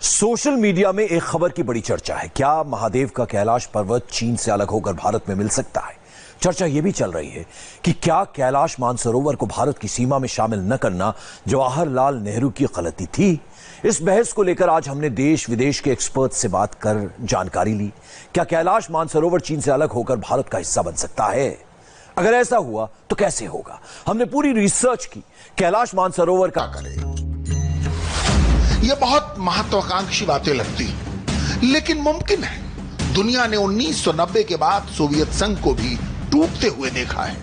Social media में एक खबर की बड़ी चर्चा है। क्या महादेव का कैलाश पर्वत चीन से अलग होकर भारत में मिल सकता है? चर्चा यह भी चल रही है कि क्या कैलाश मानसरोवर को भारत की सीमा में शामिल न करना जवाहरलाल नेहरू की गलती थी? इस बहस को लेकर आज हमने देश विदेश के एक्सपर्ट से बात कर जानकारी ली। क्या कैलाश मानसरोवर चीन से अलग होकर भारत का हिस्सा बन सकता है? अगर ऐसा हुआ तो कैसे होगा? हमने पूरी रिसर्च की। कैलाश मानसरोवर का ये बहुत महत्वाकांक्षी बातें लगती, लेकिन मुमकिन है। दुनिया ने 1990 के बाद सोवियत संघ को भी टूटते हुए देखा है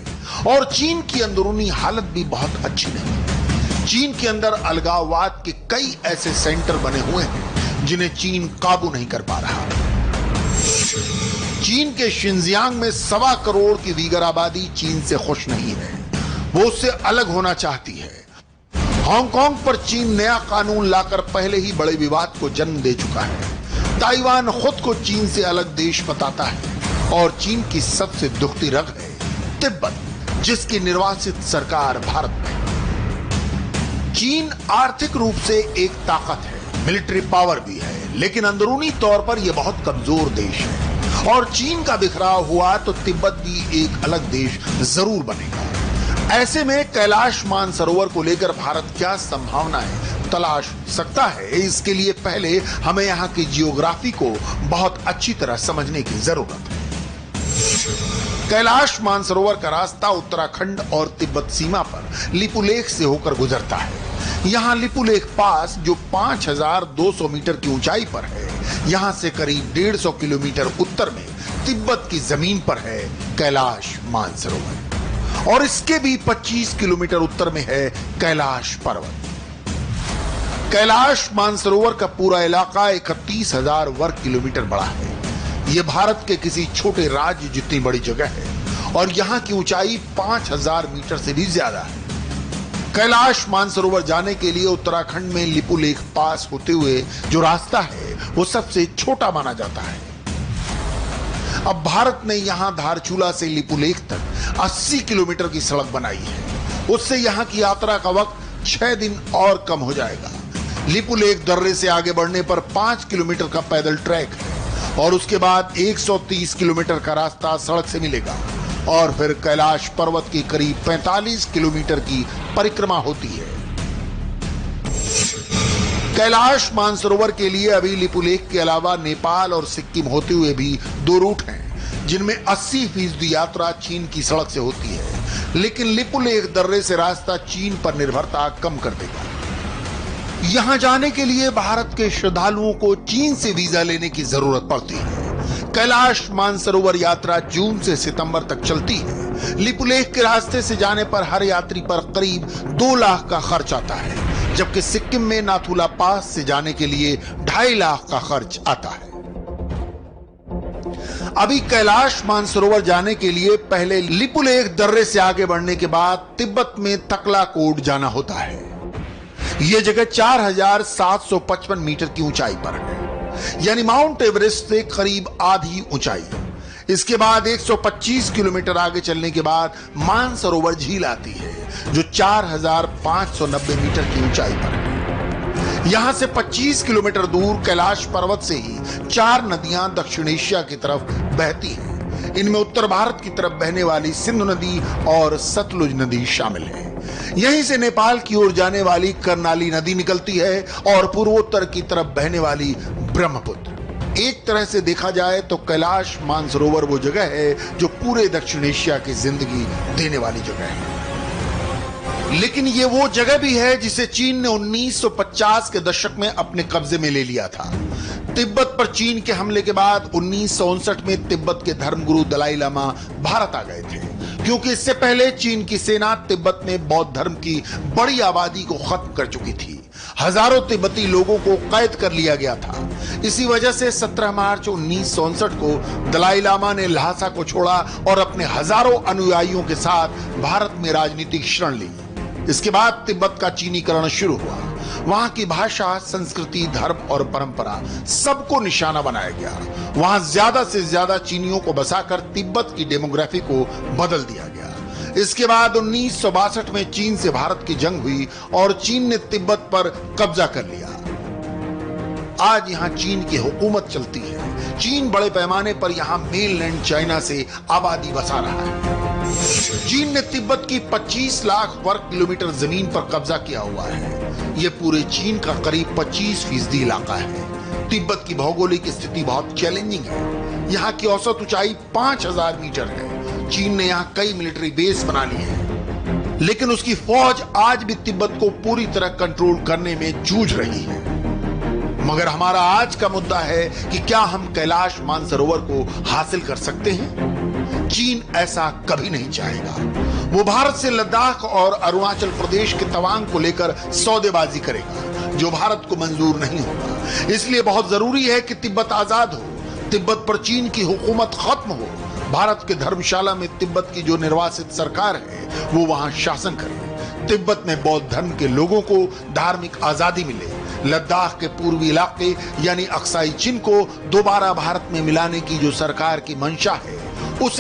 और चीन की अंदरूनी हालत भी बहुत अच्छी नहीं। चीन के अंदर अलगाववाद के कई ऐसे सेंटर बने हुए हैं जिन्हें चीन काबू नहीं कर पा रहा। चीन के शिनजियांग में 1.25 करोड़ की वीगर आबादी चीन से खुश नहीं है, वो उससे अलग होना चाहती है। हांगकांग पर चीन नया कानून लाकर पहले ही बड़े विवाद को जन्म दे चुका है। ताइवान खुद को चीन से अलग देश बताता है और चीन की सबसे दुखती रग है तिब्बत, जिसकी निर्वासित सरकार भारत में। चीन आर्थिक रूप से एक ताकत है, मिलिट्री पावर भी है, लेकिन अंदरूनी तौर पर यह बहुत कमजोर देश है और चीन का बिखराव हुआ तो तिब्बत भी एक अलग देश जरूर बनेगा। ऐसे में कैलाश मानसरोवर को लेकर भारत क्या संभावनाएं तलाश सकता है, इसके लिए पहले हमें यहाँ की जियोग्राफी को बहुत अच्छी तरह समझने की जरूरत है। कैलाश मानसरोवर का रास्ता उत्तराखंड और तिब्बत सीमा पर लिपुलेख से होकर गुजरता है। यहाँ लिपुलेख पास जो 5200 मीटर की ऊंचाई पर है, यहाँ से करीब 150 किलोमीटर उत्तर में तिब्बत की जमीन पर है कैलाश मानसरोवर और इसके भी 25 किलोमीटर उत्तर में है कैलाश पर्वत। कैलाश मानसरोवर का पूरा इलाका 31,000 वर्ग किलोमीटर बड़ा है। यह भारत के किसी छोटे राज्य जितनी बड़ी जगह है और यहाँ की ऊंचाई 5,000 मीटर से भी ज्यादा है। कैलाश मानसरोवर जाने के लिए उत्तराखंड में लिपुलेख पास होते हुए जो रास्ता है वो सबसे छोटा माना जाता है। अब भारत ने यहां धारचूला से लिपुलेख तक 80 किलोमीटर की सड़क बनाई है। उससे यहां की यात्रा का वक्त 6 दिन और कम हो जाएगा। लिपुलेख दर्रे से आगे बढ़ने पर 5 किलोमीटर का पैदल ट्रैक है और उसके बाद 130 किलोमीटर का रास्ता सड़क से मिलेगा और फिर कैलाश पर्वत की करीब 45 किलोमीटर की परिक्रमा होती है। कैलाश मानसरोवर के लिए अभी लिपुलेख के अलावा नेपाल और सिक्किम होते हुए भी 2 रूट हैं, जिनमें 80% यात्रा चीन की सड़क से होती है, लेकिन लिपुलेख दर्रे से रास्ता चीन पर निर्भरता कम कर देगा। यहां जाने के लिए भारत के श्रद्धालुओं को चीन से वीजा लेने की जरूरत पड़ती है। कैलाश मानसरोवर यात्रा जून से सितंबर तक चलती है। लिपुलेख के रास्ते से जाने पर हर यात्री पर करीब 2 लाख का खर्च आता है, जबकि सिक्किम में नाथुला पास से जाने के लिए 2.5 लाख का खर्च आता है। अभी कैलाश मानसरोवर जाने के लिए पहले लिपुलेख दर्रे से आगे बढ़ने के बाद तिब्बत में तकलाकोट जाना होता है। यह जगह 4,755 मीटर की ऊंचाई पर है, यानी माउंट एवरेस्ट से करीब आधी ऊंचाई। इसके बाद 125 किलोमीटर आगे चलने के बाद मानसरोवर झील आती है, जो 4,590 मीटर की ऊंचाई पर है। यहां से 25 किलोमीटर दूर कैलाश पर्वत से ही 4 नदियां दक्षिण एशिया की तरफ बहती हैं। इनमें उत्तर भारत की तरफ बहने वाली सिंधु नदी और सतलुज नदी शामिल है। यहीं से नेपाल की ओर जाने वाली कर्णाली नदी निकलती है और पूर्वोत्तर की तरफ बहने वाली ब्रह्मपुत्र। एक तरह से देखा जाए तो कैलाश मानसरोवर वो जगह है जो पूरे दक्षिण एशिया की जिंदगी देने वाली जगह है। लेकिन ये वो जगह भी है जिसे चीन ने 1950 के दशक में अपने कब्जे में ले लिया था। तिब्बत पर चीन के हमले के बाद 1959 में तिब्बत के धर्मगुरु दलाई लामा भारत आ गए थे, क्योंकि इससे पहले चीन की सेना तिब्बत में बौद्ध धर्म की बड़ी आबादी को खत्म कर चुकी थी। हजारों तिब्बती लोगों को कैद कर लिया गया था। इसी वजह से 17 मार्च 1959 को दलाई लामा ने ल्हासा को छोड़ा और अपने हजारों अनुयायियों के साथ भारत में राजनीतिक शरण ली। इसके बाद तिब्बत का चीनीकरण शुरू हुआ। वहां की भाषा, संस्कृति, धर्म और परंपरा सबको निशाना बनाया गया। वहां ज्यादा से ज्यादा चीनियों को बसाकर तिब्बत की डेमोग्राफी को बदल दिया गया। इसके बाद 1962 में चीन से भारत की जंग हुई और चीन ने तिब्बत पर कब्जा कर लिया। आज यहाँ चीन की हुकूमत चलती है। चीन बड़े पैमाने पर यहाँ मेनलैंड चाइना से आबादी बसा रहा है। चीन ने तिब्बत की 25 लाख वर्ग किलोमीटर जमीन पर कब्जा किया हुआ है। ये पूरे चीन का करीब 25% इलाका है। तिब्बत की भौगोलिक स्थिति बहुत चैलेंजिंग है। यहाँ की औसत ऊंचाई 5000 मीटर है। चीन ने यहाँ कई मिलिट्री बेस बना लिए हैं, लेकिन उसकी फौज आज भी तिब्बत को पूरी तरह कंट्रोल करने में जूझ रही है। मगर हमारा आज का मुद्दा है कि क्या हम कैलाश मानसरोवर को हासिल कर सकते हैं? चीन ऐसा कभी नहीं चाहेगा। वो भारत से लद्दाख और अरुणाचल प्रदेश के तवांग को लेकर सौदेबाजी करेगा, जो भारत को मंजूर नहीं होगा। इसलिए बहुत जरूरी है कि तिब्बत आजाद हो, तिब्बत पर चीन की हुकूमत खत्म हो। भारत के धर्मशाला में तिब्बत की जो निर्वासित सरकार है वो वहां शासन करे। तिब्बत में बौद्ध धर्म के लोगों को धार्मिक आजादी मिले। लद्दाख के पूर्वी इलाके यानी अक्साई चीन को दोबारा भारत में मिलाने की जो सरकार की मंशा है